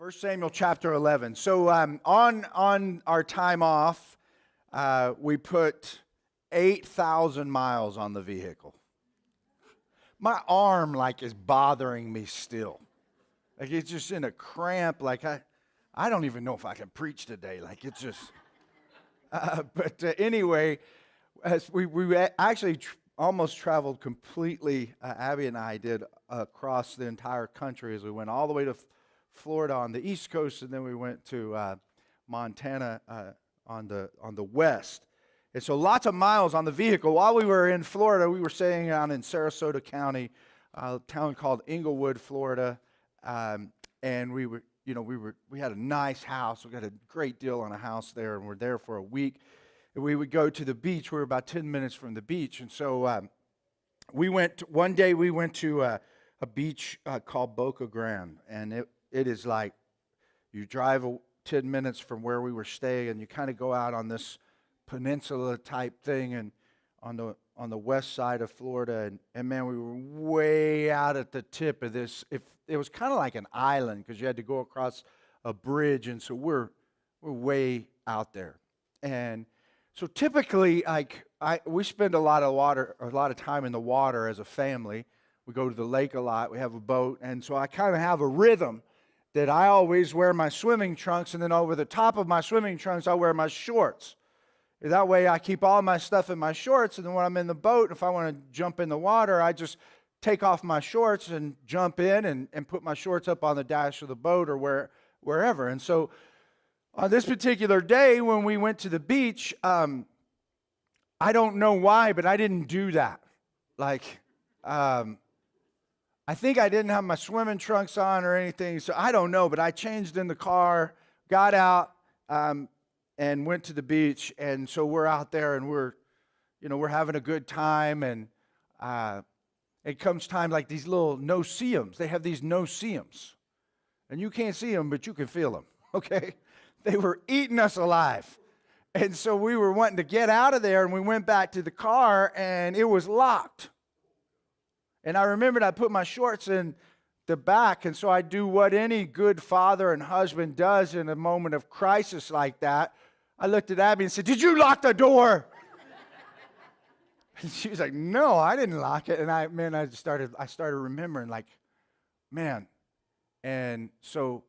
1 Samuel chapter 11. So on our time off, we put 8,000 miles on the vehicle. My arm is bothering me still. It's just in a cramp. I don't even know if I can preach today. It's just. Anyway, as we actually almost traveled completely. Abby and I did across the entire country as we went all the way to Florida on the East Coast, and then we went to Montana on the west. And so lots of miles on the vehicle. While we were in Florida, we were staying down in Sarasota County, a town called Englewood, Florida, and we had a nice house. We got a great deal on a house there, and we're there for a week. And we would go to the beach. We were about 10 minutes from the beach, and so one day we went to a beach called Boca Grande, and it is like you drive 10 minutes from where we were staying, and you kind of go out on this peninsula type thing, and on the west side of Florida, and man, we were way out at the tip of this. It was kind of like an island because you had to go across a bridge, and so we're way out there. And so typically, we spend a lot of time in the water as a family. We go to the lake a lot. We have a boat, and so I kind of have a rhythm that I always wear my swimming trunks, and then over the top of my swimming trunks, I wear my shorts. That way, I keep all my stuff in my shorts, and then when I'm in the boat, if I want to jump in the water, I just take off my shorts and jump in and put my shorts up on the dash of the boat or wherever. And so on this particular day when we went to the beach, I don't know why, but I didn't do that. I think I didn't have my swimming trunks on or anything, so I don't know, but I changed in the car, got out, and went to the beach. And so we're out there, and we're having a good time, and it comes time like these little no-see-ums. They have these no-see-ums, and you can't see them, but you can feel them, okay? They were eating us alive. And so we were wanting to get out of there, and we went back to the car, and it was locked. And I remembered I put my shorts in the back, and so I do what any good father and husband does in a moment of crisis like that. I looked at Abby and said, "Did you lock the door?" And she was like, "No, I didn't lock it." And I started remembering, man. And so,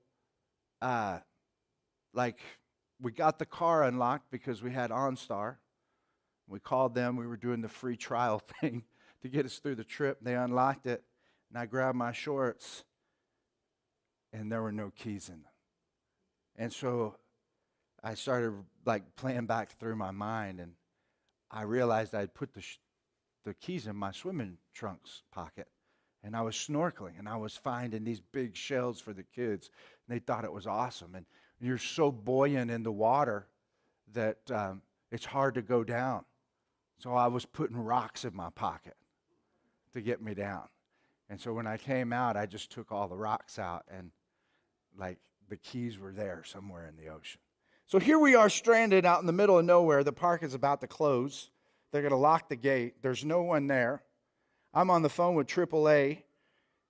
we got the car unlocked because we had OnStar. We called them. We were doing the free trial thing to get us through the trip. They unlocked it, and I grabbed my shorts, and there were no keys in them. And so I started playing back through my mind, and I realized I had put the keys in my swimming trunks pocket, and I was snorkeling, and I was finding these big shells for the kids, and they thought it was awesome. And you're so buoyant in the water that it's hard to go down. So I was putting rocks in my pocket to get me down. And so when I came out, I just took all the rocks out, and the keys were there somewhere in the ocean. So here we are stranded out in the middle of nowhere. The park is about to close. They're going to lock the gate. There's no one there. I'm on the phone with AAA,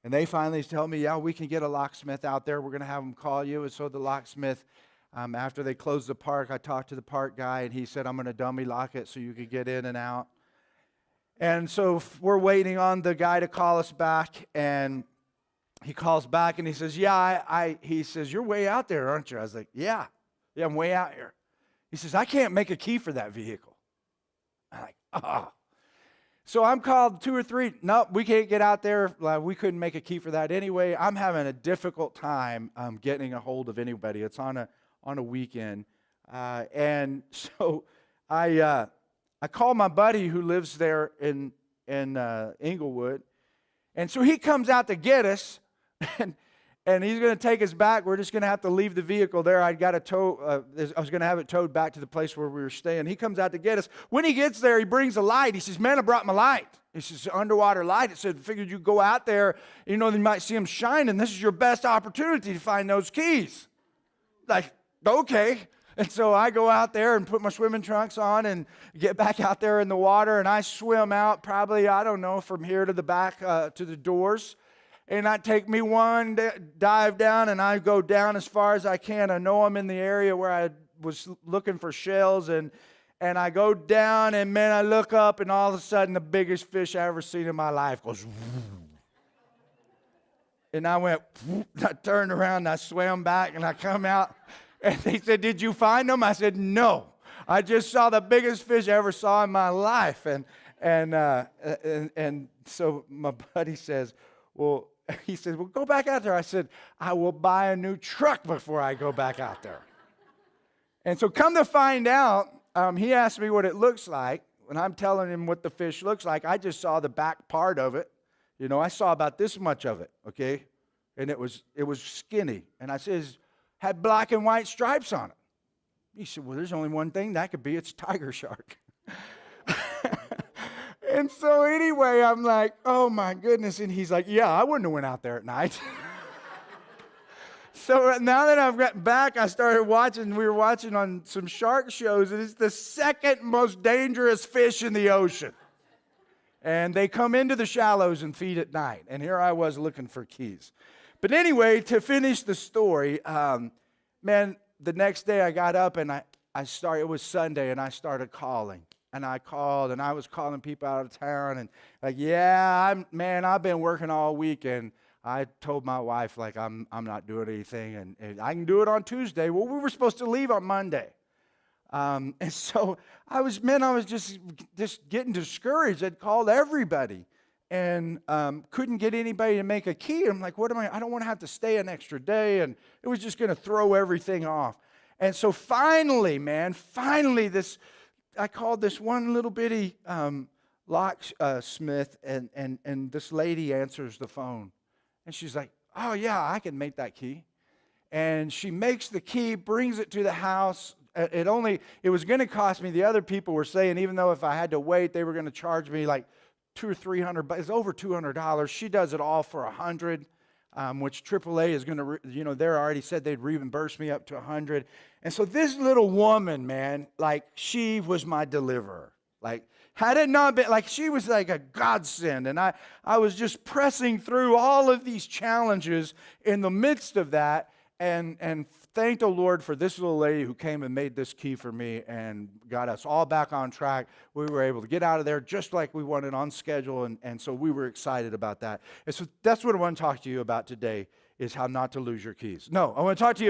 and they finally tell me, "Yeah, we can get a locksmith out there. We're going to have them call you." And so the locksmith, after they closed the park, I talked to the park guy, and he said, "I'm going to dummy lock it so you could get in and out." And so we're waiting on the guy to call us back, and he calls back, and he says, he says, "You're way out there, aren't you?" I was like, Yeah, I'm way out here. He says, "I can't make a key for that vehicle." I'm like, So I'm called 2 or 3. Nope, we can't get out there. We couldn't make a key for that anyway. I'm having a difficult time getting a hold of anybody. It's on a weekend. And so I call my buddy who lives there in Englewood. And so he comes out to get us, and he's going to take us back. We're just going to have to leave the vehicle there. I was going to have it towed back to the place where we were staying. He comes out to get us. When he gets there, he brings a light. He says, "Man, I brought my light." He says, "Underwater light." It said, "Figured you'd go out there. You might see them shining. This is your best opportunity to find those keys." Okay. And so I go out there and put my swimming trunks on and get back out there in the water, and I swim out probably, I don't know, from here to the back to the doors. And I take me one dive down, and I go down as far as I can. I know I'm in the area where I was looking for shells, and I go down, and man, I look up, and all of a sudden, the biggest fish I ever seen in my life goes, and I went, I turned around, and I swam back, and I come out, and they said, "Did you find them?" I said, "No, I just saw the biggest fish I ever saw in my life." And so my buddy says, "Well," he says, "Well, go back out there." I said, "I will buy a new truck before I go back out there." And so come to find out, he asked me what it looks like. When I'm telling him what the fish looks like, I just saw the back part of it. You know, I saw about this much of it, okay? And it was skinny. And I says, had black and white stripes on it. He said, "Well, there's only one thing that could be. It's tiger shark." And so anyway, I'm like, "Oh my goodness." And he's like, "Yeah, I wouldn't have went out there at night." So now that I've gotten back, I started watching. We were watching on some shark shows, and it's the second most dangerous fish in the ocean. And they come into the shallows and feed at night. And here I was looking for keys. But anyway, to finish the story, man, the next day I got up and I started. It was Sunday, and I started calling. And I called, and I was calling people out of town, and like, "Yeah, I've been working all week," and I told my wife, like, I'm not doing anything, and I can do it on Tuesday. Well, we were supposed to leave on Monday. And so I was just getting discouraged. I'd called everybody and couldn't get anybody to make a key. I'm like, I don't want to have to stay an extra day, and it was just going to throw everything off. And so finally, I called this one little bitty locksmith, and this lady answers the phone. And she's like, "Oh, yeah, I can make that key." And she makes the key, brings it to the house. It was going to cost me, the other people were saying, even though if I had to wait, they were going to charge me like $200 or $300, but it's over $200. She does it all for $100. Which AAA is going to, they already said they'd reimburse me up to $100. And so this little woman, man, like, she was my deliverer. Like, had it not been, like, she was like a godsend. And I was just pressing through all of these challenges in the midst of that. And thank the Lord for this little lady who came and made this key for me and got us all back on track. We were able to get out of there just like we wanted, on schedule, and so we were excited about that. And so that's what I want to talk to you about today, is how not to lose your keys. No, I want to talk to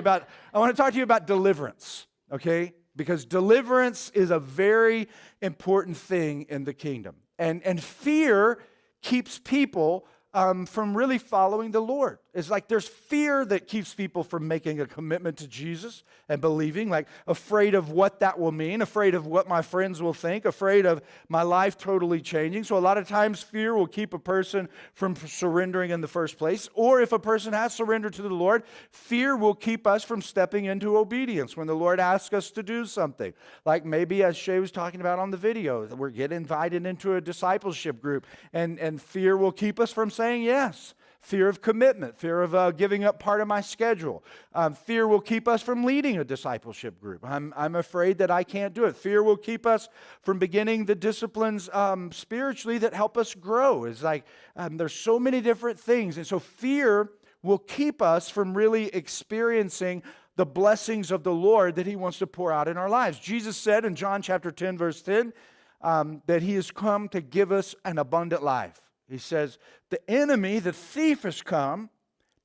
you about deliverance, okay? Because deliverance is a very important thing in the kingdom. And fear keeps people from really following the Lord. It's like there's fear that keeps people from making a commitment to Jesus and believing, like afraid of what that will mean, afraid of what my friends will think, afraid of my life totally changing. So a lot of times fear will keep a person from surrendering in the first place. Or if a person has surrendered to the Lord, fear will keep us from stepping into obedience when the Lord asks us to do something. Like maybe, as Shay was talking about on the video, that we're getting invited into a discipleship group, and fear will keep us from saying yes. Fear of commitment, fear of giving up part of my schedule. Fear will keep us from leading a discipleship group. I'm afraid that I can't do it. Fear will keep us from beginning the disciplines spiritually that help us grow. It's like there's so many different things. And so fear will keep us from really experiencing the blessings of the Lord that He wants to pour out in our lives. Jesus said in John chapter 10, verse 10, that He has come to give us an abundant life. He says, the enemy, the thief, has come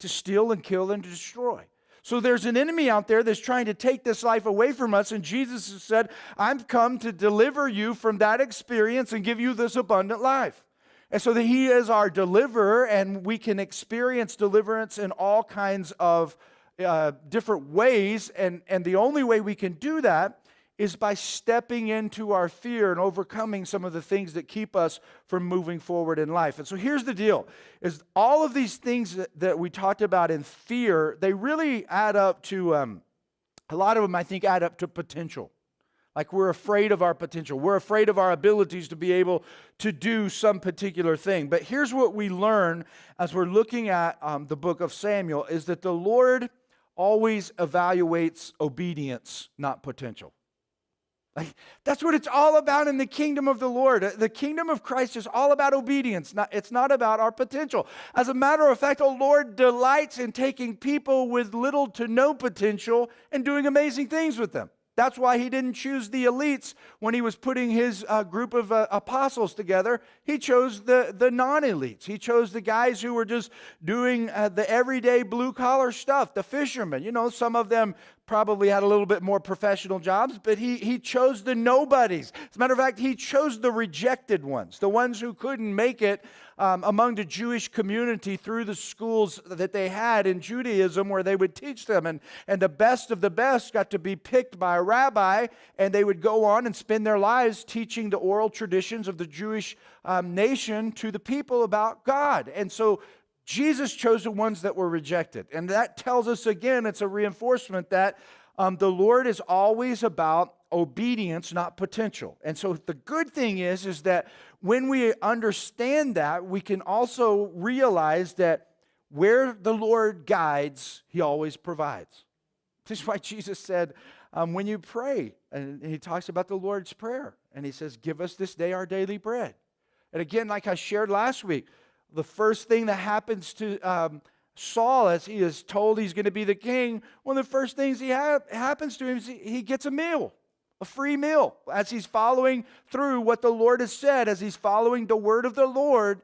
to steal and kill and to destroy. So there's an enemy out there that's trying to take this life away from us, and Jesus has said, I've come to deliver you from that experience and give you this abundant life. And so that He is our deliverer, and we can experience deliverance in all kinds of different ways, and the only way we can do that is by stepping into our fear and overcoming some of the things that keep us from moving forward in life. And so here's the deal, is all of these things that we talked about in fear, they really add up to, a lot of them I think add up to potential. Like we're afraid of our potential. We're afraid of our abilities to be able to do some particular thing. But here's what we learn as we're looking at the book of Samuel, is that the Lord always evaluates obedience, not potential. Like, that's what it's all about in the kingdom of the Lord. The kingdom of Christ is all about obedience. It's not about our potential. As a matter of fact, the Lord delights in taking people with little to no potential and doing amazing things with them. That's why he didn't choose the elites when he was putting his group of apostles together. He chose the non-elites. He chose the guys who were just doing the everyday blue-collar stuff, the fishermen. You know, some of them probably had a little bit more professional jobs, but he chose the nobodies. As a matter of fact, he chose the rejected ones, the ones who couldn't make it among the Jewish community through the schools that they had in Judaism where they would teach them. And the best of the best got to be picked by a rabbi, and they would go on and spend their lives teaching the oral traditions of the Jewish nation to the people about God. And so Jesus chose the ones that were rejected. And that tells us again, it's a reinforcement that the Lord is always about obedience, not potential. And so the good thing is that when we understand that, we can also realize that where the Lord guides, he always provides. This is why Jesus said, when you pray, and he talks about the Lord's Prayer, and he says, give us this day our daily bread. And again, like I shared last week, the first thing that happens to Saul as he is told he's going to be the king, one of the first things happens to him is he gets a meal, a free meal. As he's following through what the Lord has said, as he's following the word of the Lord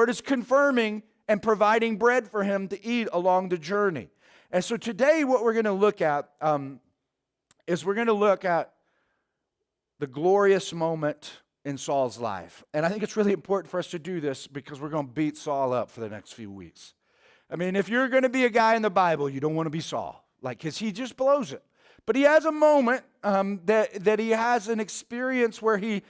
is confirming and providing bread for him to eat along the journey. And so today what we're going to look at is we're going to look at the glorious moment in Saul's life. And I think it's really important for us to do this because we're going to beat Saul up for the next few weeks. I mean, if you're going to be a guy in the Bible, you don't want to be Saul, because he just blows it. But he has a moment that he has an experience where he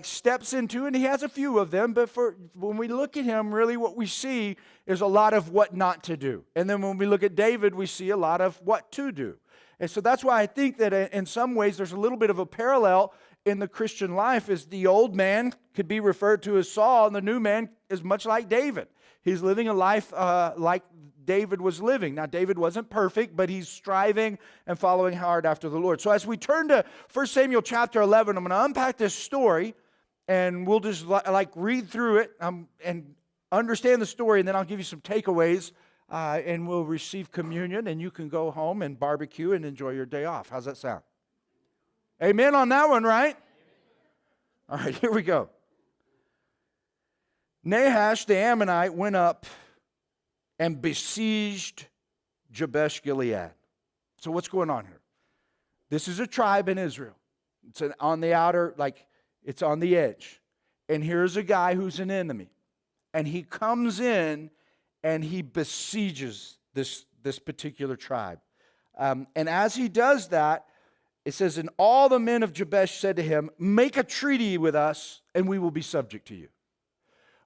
steps into, and he has a few of them, but when we look at him, really what we see is a lot of what not to do. And then when we look at David, we see a lot of what to do. And so that's why I think that in some ways there's a little bit of a parallel in the Christian life. Is the old man could be referred to as Saul, and the new man is much like David. He's living a life like David was living. Now, David wasn't perfect, but he's striving and following hard after the Lord. So as we turn to 1 Samuel chapter 11, I'm going to unpack this story, and we'll just read through it and understand the story, and then I'll give you some takeaways, and we'll receive communion, and you can go home and barbecue and enjoy your day off. How's that sound? Amen on that one, right? All right, here we go. Nahash the Ammonite went up and besieged Jabesh Gilead. So what's going on here? This is a tribe in Israel. It's on the outer, it's on the edge. And here's a guy who's an enemy. And he comes in and he besieges this particular tribe. And as he does that, it says, and all the men of Jabesh said to him, make a treaty with us, and we will be subject to you.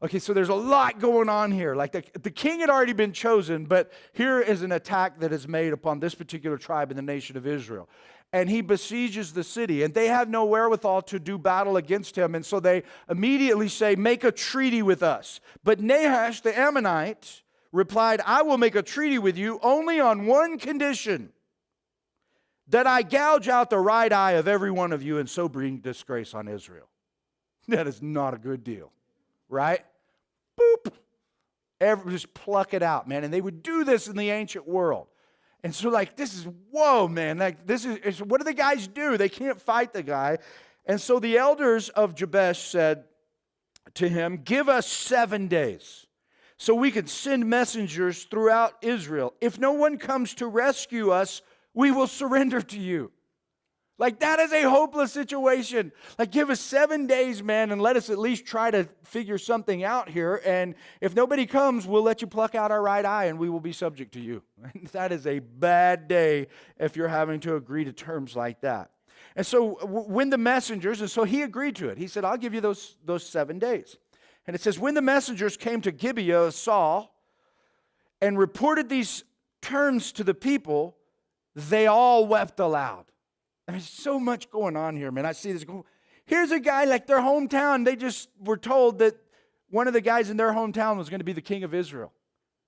Okay, so there's a lot going on here. The king had already been chosen, but here is an attack that is made upon this particular tribe in the nation of Israel. And he besieges the city, and they have no wherewithal to do battle against him. And so they immediately say, make a treaty with us. But Nahash the Ammonite replied, I will make a treaty with you only on one condition, that I gouge out the right eye of every one of you and so bring disgrace on Israel. That is not a good deal, right? Boop. Just pluck it out, man. And they would do this in the ancient world. And so this is, whoa, man. What do the guys do? They can't fight the guy. And so the elders of Jabesh said to him, give us 7 days so we can send messengers throughout Israel. If no one comes to rescue us, we will surrender to you. That is a hopeless situation. Give us 7 days, man, and let us at least try to figure something out here. And if nobody comes, we'll let you pluck out our right eye and we will be subject to you. That is a bad day if you're having to agree to terms like that. And so when the messengers, and so he agreed to it. He said, I'll give you those 7 days. And it says, when the messengers came to Gibeah of Saul and reported these terms to the people, they all wept aloud. There's so much going on here, man. I see this. Here's a guy their hometown. They just were told that one of the guys in their hometown was going to be the king of Israel.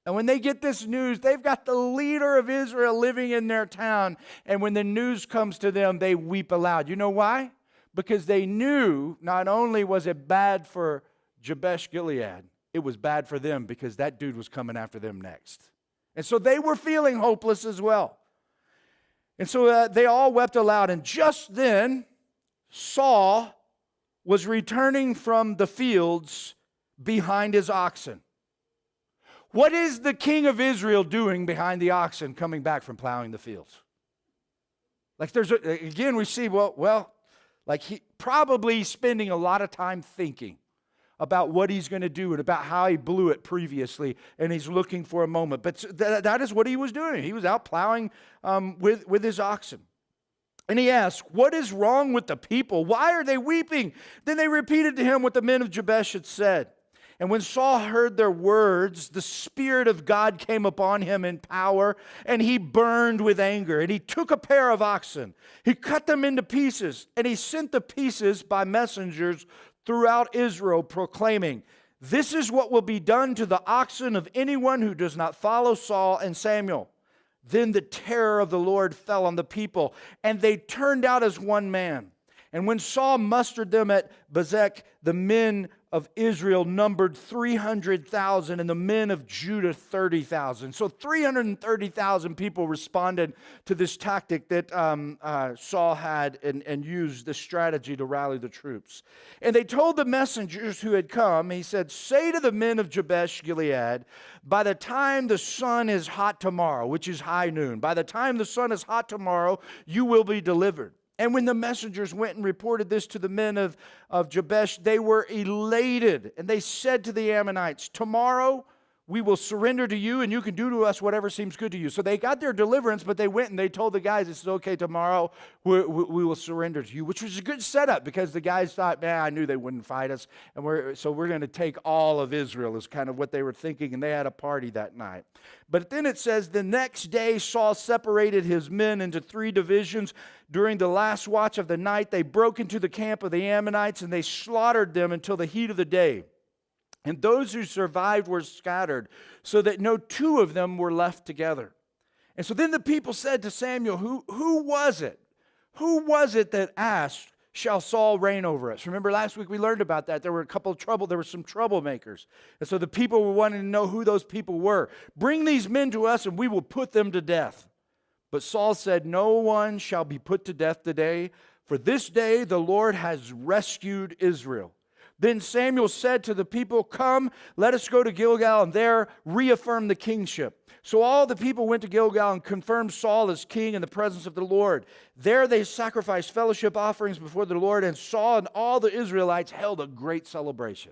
And when they get this news, they've got the leader of Israel living in their town. And when the news comes to them, they weep aloud. You know why? because they knew not only was it bad for Jabesh Gilead, it was bad for them because that dude was coming after them next. And so they were feeling hopeless as well. And so they all wept aloud. And just then, Saul was returning from the fields behind his oxen. What is the king of Israel doing behind the oxen coming back from plowing the fields? Like again, we see, like he probably spending a lot of time thinking about what he's going to do and about how he blew it previously, and he's looking for a moment. But that is what he was doing. He was out plowing with his oxen. And he asked, what is wrong with the people? Why are they weeping? Then they repeated to him what the men of Jabesh had said. And when Saul heard their words, the Spirit of God came upon him in power, and he burned with anger. And he took a pair of oxen. He cut them into pieces, and he sent the pieces by messengers throughout Israel, proclaiming, this is what will be done to the oxen of anyone who does not follow Saul and Samuel. Then the terror of the Lord fell on the people, and they turned out as one man. And when Saul mustered them at Bezek, the men of Israel numbered 300,000, and the men of Judah 30,000. So 330,000 people responded to this tactic that Saul had and used this strategy to rally the troops. And they told the messengers who had come, he said, say to the men of Jabesh Gilead, by the time the sun is hot tomorrow, which is high noon, by the time the sun is hot tomorrow, you will be delivered. And when the messengers went and reported this to the men of Jabesh, they were elated. And they said to the Ammonites, tomorrow we will surrender to you, and you can do to us whatever seems good to you. So they got their deliverance, but they went and they told the guys, it's okay, tomorrow we will surrender to you, which was a good setup because the guys thought, man, I knew they wouldn't fight us, and we're going to take all of Israel is kind of what they were thinking, and they had a party that night. But then it says, the next day Saul separated his men into 3 divisions. During the last watch of the night, they broke into the camp of the Ammonites, and they slaughtered them until the heat of the day. And those who survived were scattered, so that no 2 of them were left together. And so then the people said to Samuel, who was it? Who was it that asked, shall Saul reign over us? Remember last week we learned about that. There were some troublemakers. And so the people were wanting to know who those people were. Bring these men to us and we will put them to death. But Saul said, no one shall be put to death today, for this day the Lord has rescued Israel. Then Samuel said to the people, come, let us go to Gilgal and there reaffirm the kingship. So all the people went to Gilgal and confirmed Saul as king in the presence of the Lord. There they sacrificed fellowship offerings before the Lord, and Saul and all the Israelites held a great celebration.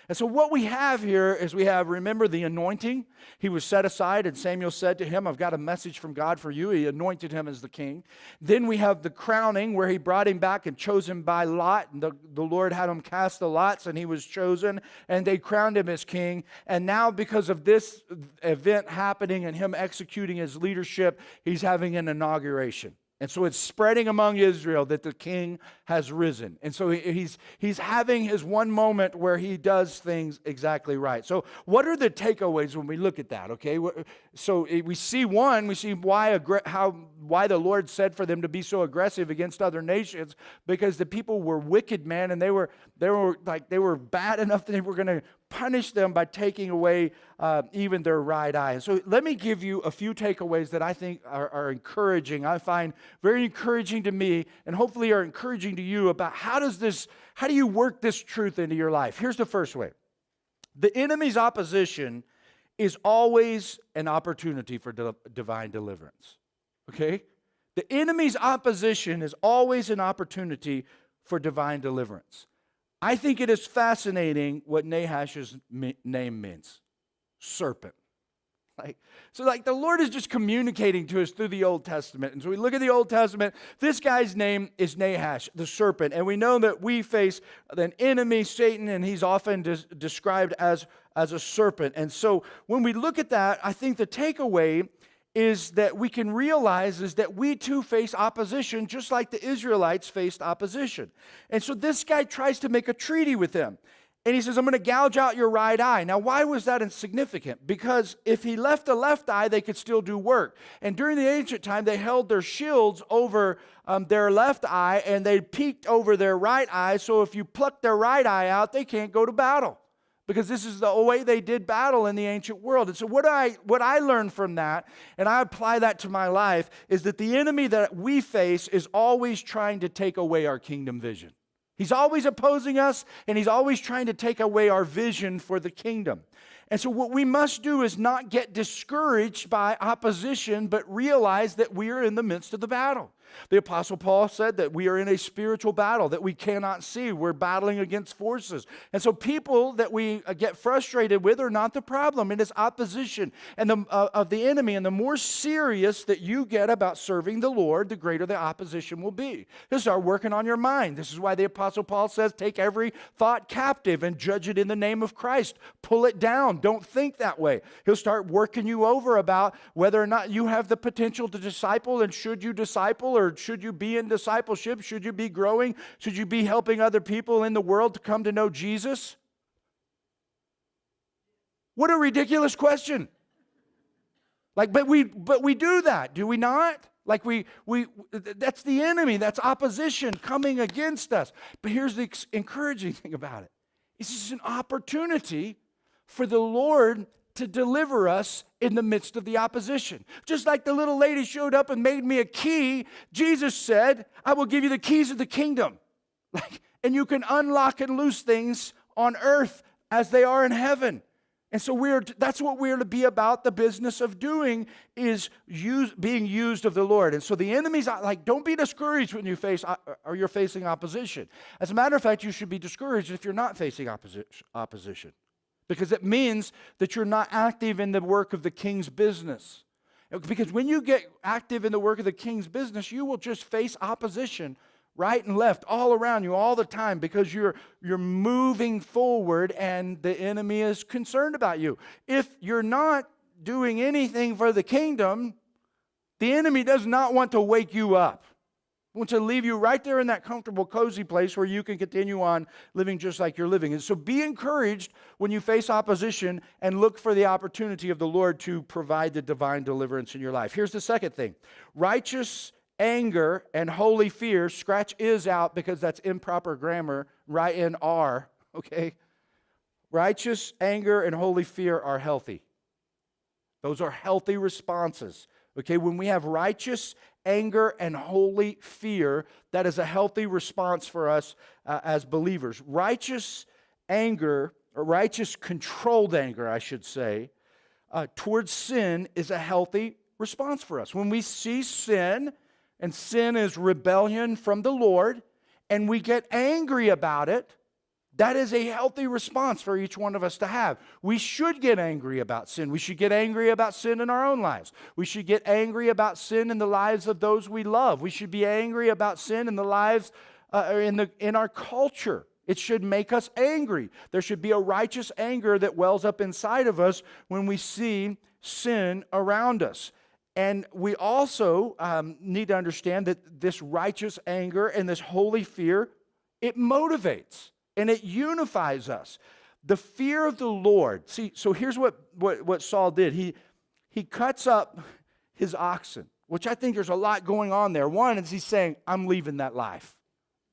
And so what we have here is remember the anointing. He was set aside, and Samuel said to him, I've got a message from God for you. He anointed him as the king. Then we have the crowning, where he brought him back and chose him by lot. And the Lord had him cast the lots, and he was chosen, and they crowned him as king. And now because of this event happening and him executing his leadership, he's having an inauguration. And so it's spreading among Israel that the king has risen. And so he's having his one moment where he does things exactly right. So what are the takeaways when we look at that, okay? So we see why the Lord said for them to be so aggressive against other nations, because the people were wicked, man, and they were bad enough that they were going to punish them by taking away even their right eye. And so let me give you a few takeaways that I think are encouraging. I find very encouraging to me, and hopefully are encouraging to you about how do you work this truth into your life. Here's the first way. The enemy's opposition is always an opportunity for divine deliverance. Okay? The enemy's opposition is always an opportunity for divine deliverance. I think it is fascinating what Nahash's name means. Serpent. So the Lord is just communicating to us through the Old Testament. And so we look at the Old Testament. This guy's name is Nahash, the serpent. And we know that we face an enemy, Satan, and he's often described as a serpent. And so when we look at that, I think the takeaway is that we can realize is that we too face opposition, just like the Israelites faced opposition. And so this guy tries to make a treaty with them. And he says, I'm going to gouge out your right eye. Now, why was that insignificant? Because if he left the left eye, they could still do work. And during the ancient time, they held their shields over their left eye, and they peeked over their right eye. So if you pluck their right eye out, they can't go to battle. Because this is the way they did battle in the ancient world. And so what I learned from that, and I apply that to my life, is that the enemy that we face is always trying to take away our kingdom vision. He's always opposing us, and he's always trying to take away our vision for the kingdom. And so what we must do is not get discouraged by opposition, but realize that we are in the midst of the battle. The Apostle Paul said that we are in a spiritual battle that we cannot see. We're battling against forces. And so people that we get frustrated with are not the problem. It is opposition and of the enemy. And the more serious that you get about serving the Lord, the greater the opposition will be. He'll start working on your mind. This is why the Apostle Paul says, take every thought captive and judge it in the name of Christ. Pull it down. Don't think that way. He'll start working you over about whether or not you have the potential to disciple, and should you disciple, or should you be in discipleship? Should you be growing? Should you be helping other people in the world to come to know Jesus? What a ridiculous question. But we do that, do we not? That's the enemy, that's opposition coming against us. But here's the encouraging thing about it. This is an opportunity for the Lord to deliver us in the midst of the opposition. Just like the little lady showed up and made me a key, Jesus said, I will give you the keys of the kingdom. And you can unlock and loose things on earth as they are in heaven. And so that's what we're to be about. The business of doing is being used of the Lord. And so the enemy's don't be discouraged when you face or you're facing opposition. As a matter of fact, you should be discouraged if you're not facing opposition. Because it means that you're not active in the work of the king's business. Because when you get active in the work of the king's business, you will just face opposition right and left, all around you, all the time, because you're moving forward and the enemy is concerned about you. If you're not doing anything for the kingdom, the enemy does not want to wake you up. Wants to leave you right there in that comfortable, cozy place where you can continue on living just like you're living. And so be encouraged when you face opposition and look for the opportunity of the Lord to provide the divine deliverance in your life. Here's the second thing. Righteous anger and holy fear, scratch is out because that's improper grammar, write in R, okay? Righteous anger and holy fear are healthy. Those are healthy responses. Okay, when we have righteous anger and holy fear, that is a healthy response for us as believers. Righteous anger, or righteous controlled anger, I should say, towards sin is a healthy response for us. When we see sin, and sin is rebellion from the Lord, and we get angry about it, that is a healthy response for each one of us to have. We should get angry about sin. We should get angry about sin in our own lives. We should get angry about sin in the lives of those we love. We should be angry about sin in the lives in our culture. It should make us angry. There should be a righteous anger that wells up inside of us when we see sin around us. And we also need to understand that this righteous anger and this holy fear, it motivates. And it unifies us. The fear of the Lord. See, so here's what Saul did. He cuts up his oxen, which I think there's a lot going on there. One is he's saying, I'm leaving that life.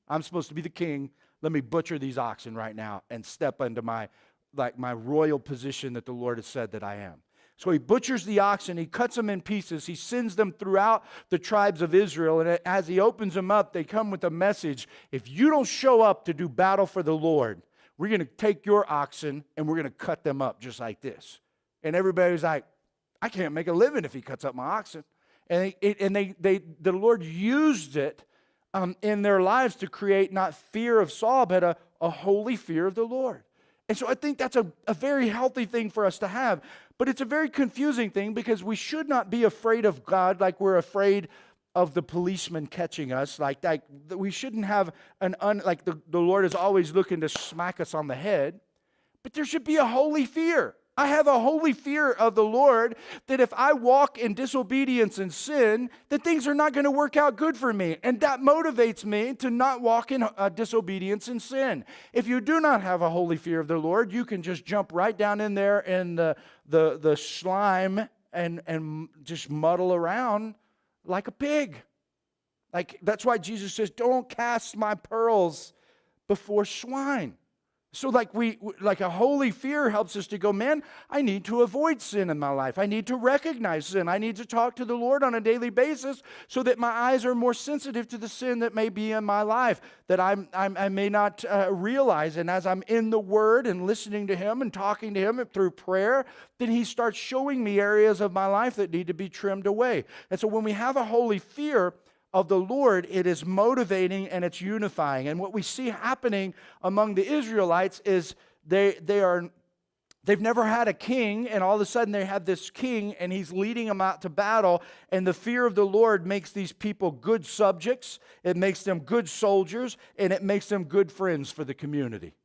I'm supposed to be the king. Let me butcher these oxen right now and step into my royal position that the Lord has said that I am. So he butchers the oxen, he cuts them in pieces, he sends them throughout the tribes of Israel, and as he opens them up, they come with a message. If you don't show up to do battle for the Lord, we're going to take your oxen and we're going to cut them up just like this. And everybody's like, I can't make a living if he cuts up my oxen. And the Lord used it in their lives to create not fear of Saul, but a holy fear of the Lord. And so I think that's a very healthy thing for us to have. But it's a very confusing thing because we should not be afraid of God like we're afraid of the policeman catching us. Like we shouldn't have the Lord is always looking to smack us on the head. But there should be a holy fear. I have a holy fear of the Lord that if I walk in disobedience and sin, that things are not going to work out good for me. And that motivates me to not walk in disobedience and sin. If you do not have a holy fear of the Lord, you can just jump right down in there in the slime and just muddle around like a pig. Like, that's why Jesus says, don't cast my pearls before swine. So like a holy fear helps us to go, man, I need to avoid sin in my life. I need to recognize sin. I need to talk to the Lord on a daily basis so that my eyes are more sensitive to the sin that may be in my life, that I may not realize. And as I'm in the Word and listening to Him and talking to Him through prayer, then He starts showing me areas of my life that need to be trimmed away. And so when we have a holy fear of the Lord, it is motivating and it's unifying. And what we see happening among the Israelites is they've never had a king, and all of a sudden they have this king, and he's leading them out to battle. And the fear of the Lord makes these people good subjects, it makes them good soldiers, and it makes them good friends for the community.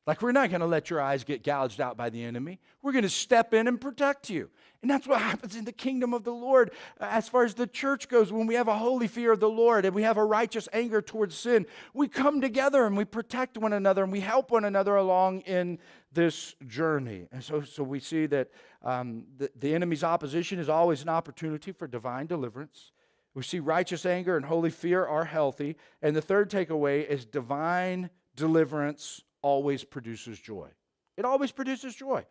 Like, we're not going to let your eyes get gouged out by the enemy. We're going to step in and protect you. And that's what happens in the kingdom of the Lord. As far as the church goes, when we have a holy fear of the Lord and we have a righteous anger towards sin, we come together and we protect one another and we help one another along in this journey. And so we see that the enemy's opposition is always an opportunity for divine deliverance. We see righteous anger and holy fear are healthy. And the third takeaway is divine deliverance always produces joy. It always produces joy.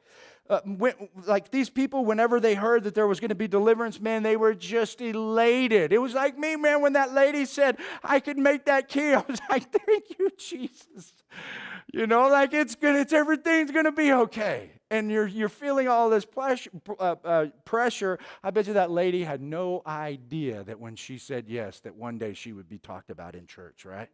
Like these people, whenever they heard that there was going to be deliverance, man, they were just elated. It was like me, man, when that lady said, I could make that key. I was like, thank you, Jesus. You know, like everything's going to be okay. And you're feeling all this pressure. I bet you that lady had no idea that when she said yes, that one day she would be talked about in church, right?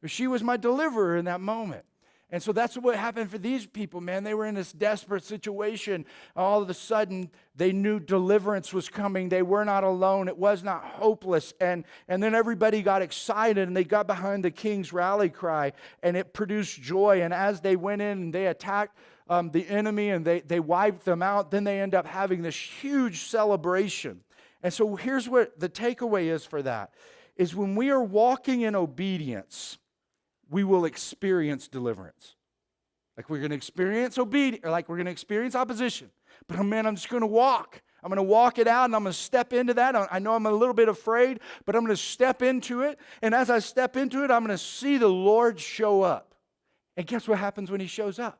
She was my deliverer in that moment. And so that's what happened for these people, man. They were in this desperate situation. All of a sudden, they knew deliverance was coming. They were not alone. It was not hopeless. And then everybody got excited, and they got behind the king's rally cry, and it produced joy. And as they went in and they attacked the enemy and they wiped them out, then they end up having this huge celebration. And so here's what the takeaway is for that, is when we are walking in obedience, we will experience deliverance. Like we're going to experience obedience, like we're going to experience opposition. But man, I'm just going to walk. I'm going to walk it out, and I'm going to step into that. I know I'm a little bit afraid, but I'm going to step into it. And as I step into it, I'm going to see the Lord show up. And guess what happens when He shows up?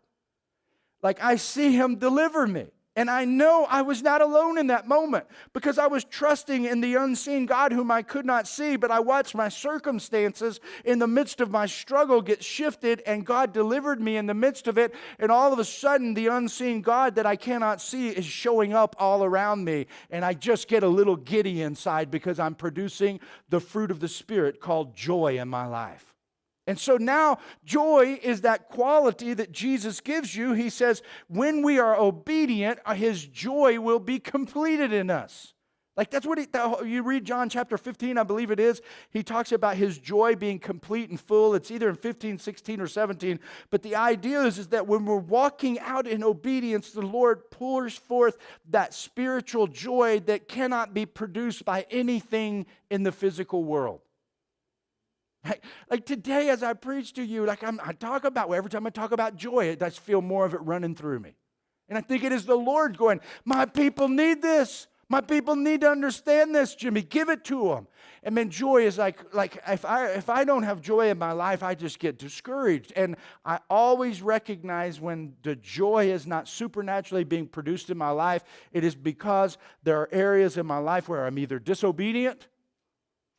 Like I see Him deliver me. And I know I was not alone in that moment because I was trusting in the unseen God whom I could not see, but I watched my circumstances in the midst of my struggle get shifted, and God delivered me in the midst of it. And all of a sudden, the unseen God that I cannot see is showing up all around me. And I just get a little giddy inside because I'm producing the fruit of the Spirit called joy in my life. And so now joy is that quality that Jesus gives you. He says, when we are obedient, His joy will be completed in us. Like that's what you read John chapter 15, I believe it is. He talks about His joy being complete and full. It's either in 15, 16, or 17. But the idea is that when we're walking out in obedience, the Lord pours forth that spiritual joy that cannot be produced by anything in the physical world. Like today, as I preach to you, like I talk about, every time I talk about joy, I just feel more of it running through me. And I think it is the Lord going, my people need this. My people need to understand this, Jimmy. Give it to them. And then joy is like if I don't have joy in my life, I just get discouraged. And I always recognize when the joy is not supernaturally being produced in my life, it is because there are areas in my life where I'm either disobedient,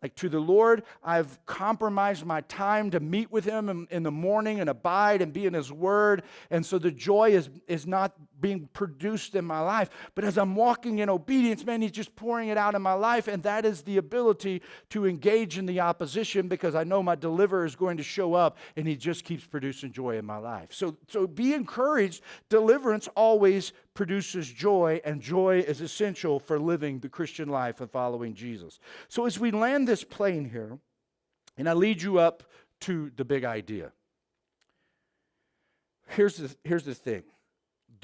like to the Lord, I've compromised my time to meet with Him in the morning and abide and be in His Word. And so the joy is not being produced in my life. But as I'm walking in obedience, man, He's just pouring it out in my life. And that is the ability to engage in the opposition because I know my deliverer is going to show up and He just keeps producing joy in my life. So be encouraged. Deliverance always produces joy, and joy is essential for living the Christian life and following Jesus. So as we land this plane here, and I lead you up to the big idea. Here's the thing.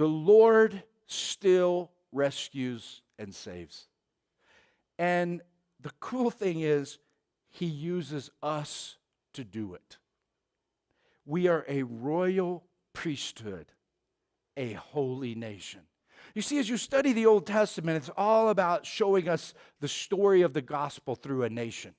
the Lord still rescues and saves. And the cool thing is, he uses us to do it. We are a royal priesthood, a holy nation. You see, as you study the Old Testament, it's all about showing us the story of the gospel through a nation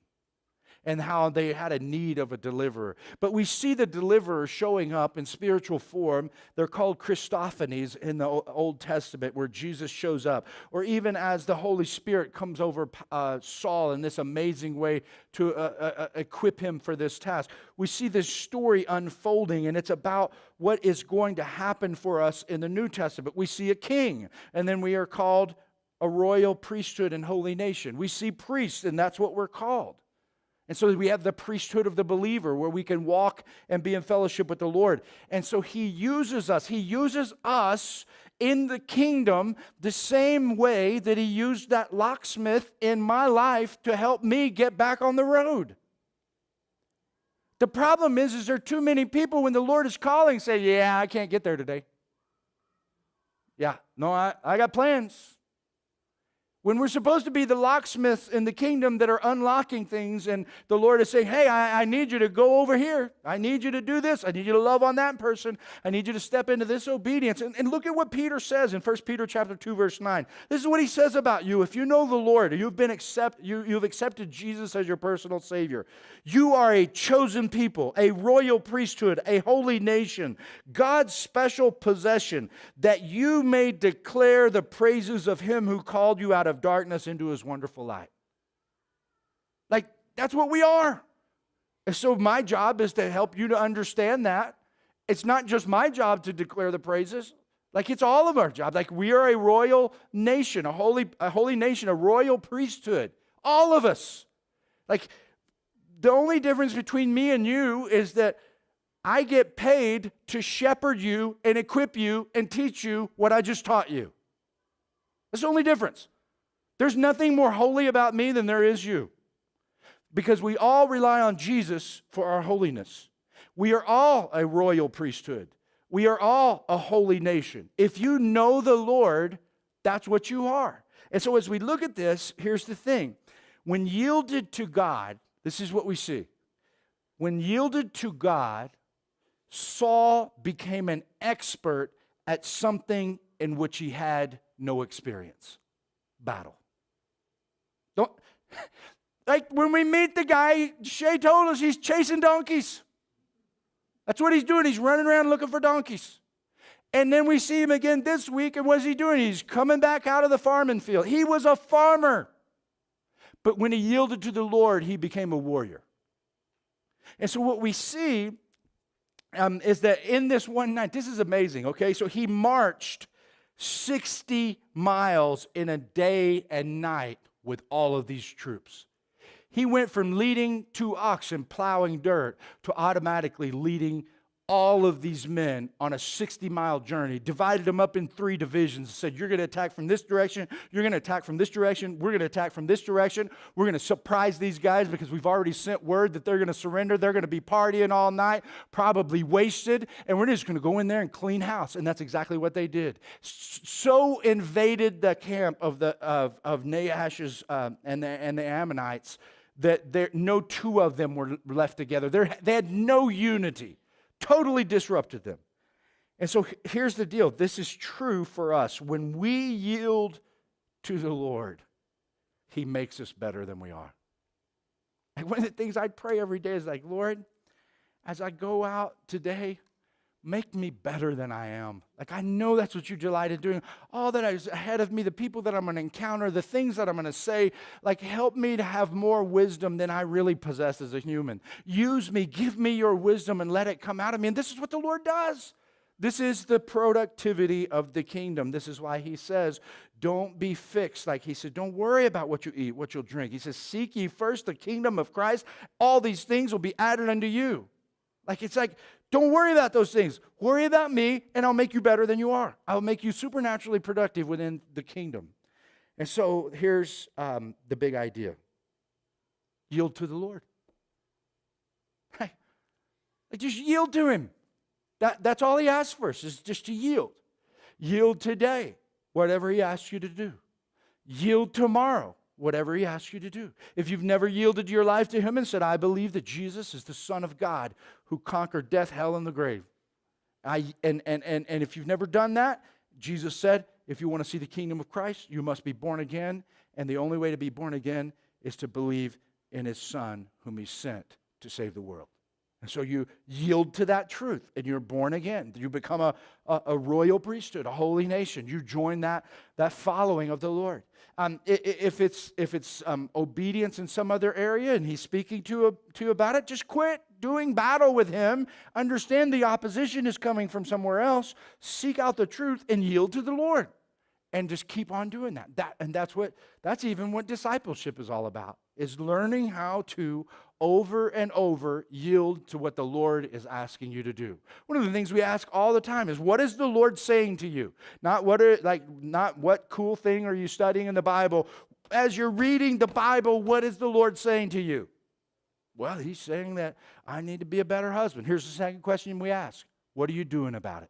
and how they had a need of a deliverer. But we see the deliverer showing up in spiritual form. They're called Christophanies in the Old Testament, where Jesus shows up. Or even as the Holy Spirit comes over Saul in this amazing way to equip him for this task. We see this story unfolding, and it's about what is going to happen for us in the New Testament. We see a king, and then we are called a royal priesthood and holy nation. We see priests, and that's what we're called. And so we have the priesthood of the believer, where we can walk and be in fellowship with the Lord. And so he uses us. He uses us in the kingdom the same way that he used that locksmith in my life to help me get back on the road. The problem is there are too many people when the Lord is calling say, yeah, I can't get there today. Yeah, no, I got plans. When we're supposed to be the locksmiths in the kingdom that are unlocking things, and the Lord is saying, hey, I need you to go over here. I need you to do this. I need you to love on that person. I need you to step into this obedience. And look at what Peter says in 1 Peter chapter 2, verse 9. This is what he says about you. If you know the Lord, you've accepted Jesus as your personal Savior. You are a chosen people, a royal priesthood, a holy nation, God's special possession, that you may declare the praises of him who called you out of darkness into his wonderful light. Like, that's what we are. And so my job is to help you to understand that. It's not just my job to declare the praises. Like, it's all of our job. Like, we are a royal nation, a holy nation, a royal priesthood. All of us. Like, the only difference between me and you is that I get paid to shepherd you and equip you and teach you what I just taught you. That's the only difference. There's nothing more holy about me than there is you. Because we all rely on Jesus for our holiness. We are all a royal priesthood. We are all a holy nation. If you know the Lord, that's what you are. And so as we look at this, here's the thing. When yielded to God, this is what we see. When yielded to God, Saul became an expert at something in which he had no experience. Battle. Like when we meet the guy, Shay told us he's chasing donkeys. That's what he's doing. He's running around looking for donkeys. And then we see him again this week, and what's he doing? He's coming back out of the farming field. He was a farmer. But when he yielded to the Lord, he became a warrior. And so what we see is that in this one night, this is amazing, okay? So he marched 60 miles in a day and night with all of these troops. He went from leading 2 oxen plowing dirt to automatically leading all of these men on a 60-mile journey, divided them up in 3 divisions, said, you're going to attack from this direction, you're going to attack from this direction, we're going to attack from this direction, we're going to surprise these guys because we've already sent word that they're going to surrender, they're going to be partying all night, probably wasted, and we're just going to go in there and clean house. And that's exactly what they did. So invaded the camp of Nahash's and the Ammonites that no 2 of them were left together. They had no unity. Totally disrupted them. And so here's the deal. This is true for us. When we yield to the Lord, he makes us better than we are. And one of the things I pray every day is like, Lord, as I go out today, make me better than I am. Like, I know that's what you delight in doing. All that is ahead of me, the people that I'm going to encounter, the things that I'm going to say, like, help me to have more wisdom than I really possess as a human. Use me, give me your wisdom, and let it come out of me. And this is what the Lord does. This is the productivity of the kingdom. This is why he says, don't be fixed. Like he said, don't worry about what you eat, what you'll drink. He says, seek ye first the kingdom of Christ. All these things will be added unto you. Like, it's like, don't worry about those things. Worry about me, and I'll make you better than you are. I'll make you supernaturally productive within the kingdom. And so here's the big idea. Yield to the Lord. Right? Like, just yield to him. That's all he asks for us, is just to yield. Yield today, whatever he asks you to do. Yield tomorrow, whatever he asks you to do. If you've never yielded your life to him and said, I believe that Jesus is the Son of God who conquered death, hell, and the grave. And if you've never done that, Jesus said, if you want to see the kingdom of Christ, you must be born again. And the only way to be born again is to believe in his Son whom he sent to save the world. And so you yield to that truth and you're born again. You become a royal priesthood, a holy nation. You join that following of the Lord. If it's obedience in some other area and he's speaking to you about it, just quit doing battle with him. Understand the opposition is coming from somewhere else. Seek out the truth and yield to the Lord. And just keep on doing that. That's even what discipleship is all about, is learning how to over and over yield to what the Lord is asking you to do. One of the things we ask all the time is, what is the Lord saying to you? Not what cool thing are you studying in the Bible. As you're reading the Bible, what is the Lord saying to you? Well, he's saying that I need to be a better husband. Here's the second question we ask. What are you doing about it?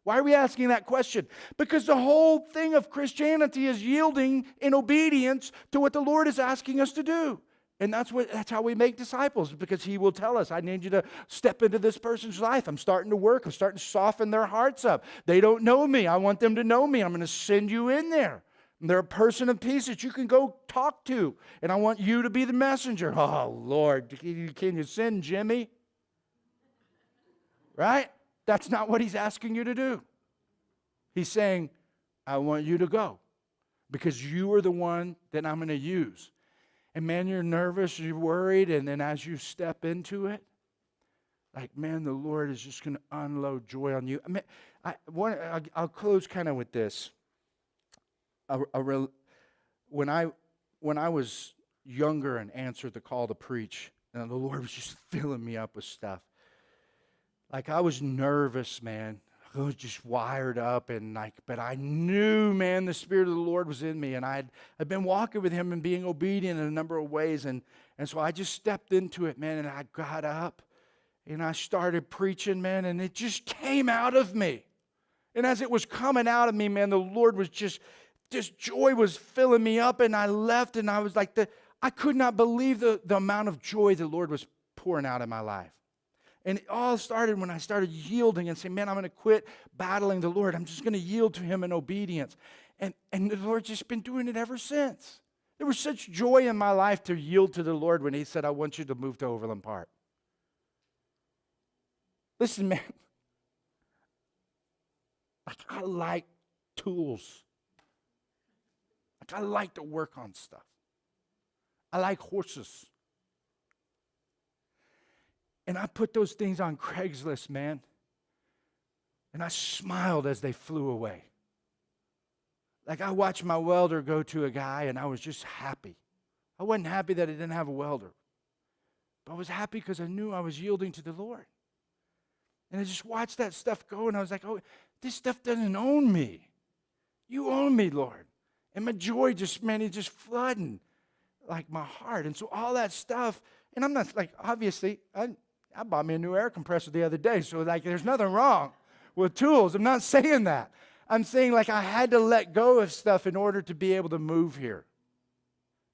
Why are we asking that question? Because the whole thing of Christianity is yielding in obedience to what the Lord is asking us to do. And that's how we make disciples, because he will tell us, I need you to step into this person's life. I'm starting to work. I'm starting to soften their hearts up. They don't know me. I want them to know me. I'm going to send you in there. And they're a person of peace that you can go talk to. And I want you to be the messenger. Oh, Lord, can you send Jimmy? Right? That's not what he's asking you to do. He's saying, I want you to go because you are the one that I'm going to use. And man, you're nervous, you're worried, and then as you step into it, like, man, the Lord is just going to unload joy on you. I mean, I'll close kind of with this. When I was younger and answered the call to preach, and the Lord was just filling me up with stuff. Like, I was nervous, man. I was just wired up, but I knew, man, the Spirit of the Lord was in me, and I'd been walking with him and being obedient in a number of ways, and so I just stepped into it, man, and I got up, and I started preaching, man, and it just came out of me. And as it was coming out of me, man, the Lord was just joy was filling me up, and I left, and I was like, I could not believe the amount of joy the Lord was pouring out in my life. And it all started when I started yielding and saying, man, I'm going to quit battling the Lord. I'm just going to yield to him in obedience. And the Lord's just been doing it ever since. There was such joy in my life to yield to the Lord when he said, I want you to move to Overland Park. Listen, man, like, I like tools. Like, I like to work on stuff. I like horses. And I put those things on Craigslist, man. And I smiled as they flew away. Like, I watched my welder go to a guy, and I was just happy. I wasn't happy that he didn't have a welder. But I was happy because I knew I was yielding to the Lord. And I just watched that stuff go, and I was like, oh, this stuff doesn't own me. You own me, Lord. And my joy just, man, it's just flooding like my heart. And so all that stuff, and I'm not, like, obviously, I bought me a new air compressor the other day, so, like, there's nothing wrong with tools. I'm not saying that. I'm saying, like, I had to let go of stuff in order to be able to move here.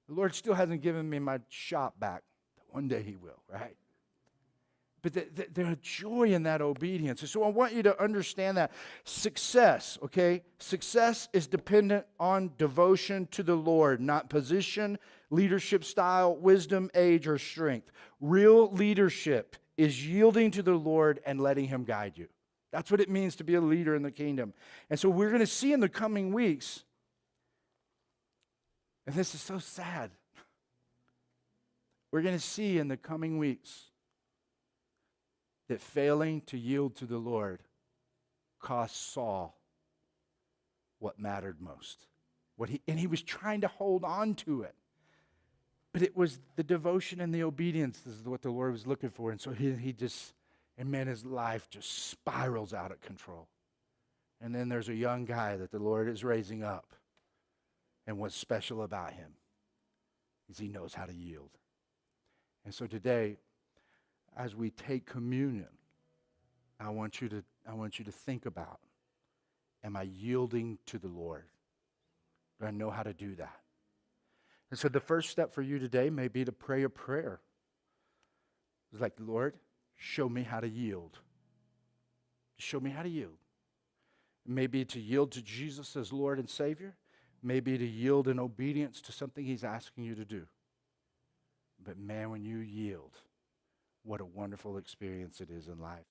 The Lord still hasn't given me my shop back. One day he will, right? But there's joy in that obedience. And so I want you to understand that success, okay? Success is dependent on devotion to the Lord, not position, leadership style, wisdom, age, or strength. Real leadership is yielding to the Lord and letting him guide you. That's what it means to be a leader in the kingdom. And so we're going to see in the coming weeks, and this is so sad, we're going to see in the coming weeks that failing to yield to the Lord cost Saul what mattered most. And he was trying to hold on to it. But it was the devotion and the obedience is what the Lord was looking for. And so he just, and man, his life just spirals out of control. And then there's a young guy that the Lord is raising up. And what's special about him is he knows how to yield. And so today, as we take communion, I want you to think about Am I yielding to the Lord? Do I know how to do that? And so the first step for you today may be to pray a prayer. It's like, Lord, show me how to yield. Show me how to yield. Maybe to yield to Jesus as Lord and Savior. Maybe to yield in obedience to something He's asking you to do. But man, when you yield, what a wonderful experience it is in life.